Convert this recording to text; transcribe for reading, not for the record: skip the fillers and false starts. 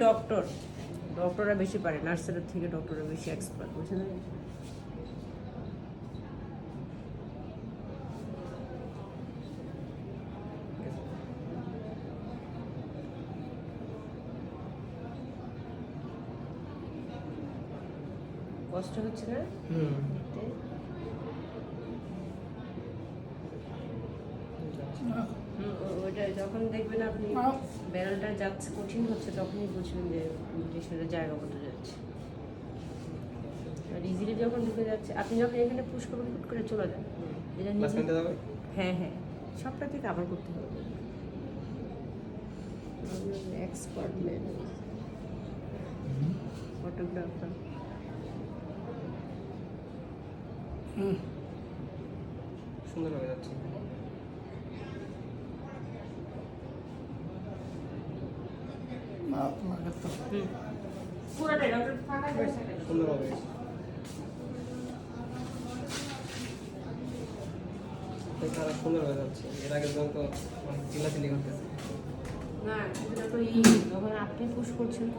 Doctor, ডক্টররা বেশি পারে, নার্সের থেকে ডক্টররা বেশি এক্সপার্ট, বুঝলেন? কষ্ট হচ্ছে না? ওইটা যখন দেখবেন আপনি ব্যারেলটা যাচ্ছে, কঠিন হচ্ছে, তখনই বুঝবেন যে ইঞ্জেকশনের জায়গা মতো যাচ্ছে। আর ইজিলি যখন ঢুকে যাচ্ছে, আপনি যখন এখানে পুশ করবেন হুট করে চলে যান, এটা হ্যাঁ হ্যাঁ, সবটা থেকে আবার করতে হবে। Expert man, photographer. সুন্দর হয়ে যাচ্ছে। পুরোটাই ডক্টর ফাঁকা হয়েছে, সুন্দর হবে। তারা সুন্দর হয়ে যাচ্ছে। এর আগে যখন তো চিল্লাচিল্লি করতেছে। না, এটা তো যখন আপনি পুশ করছেন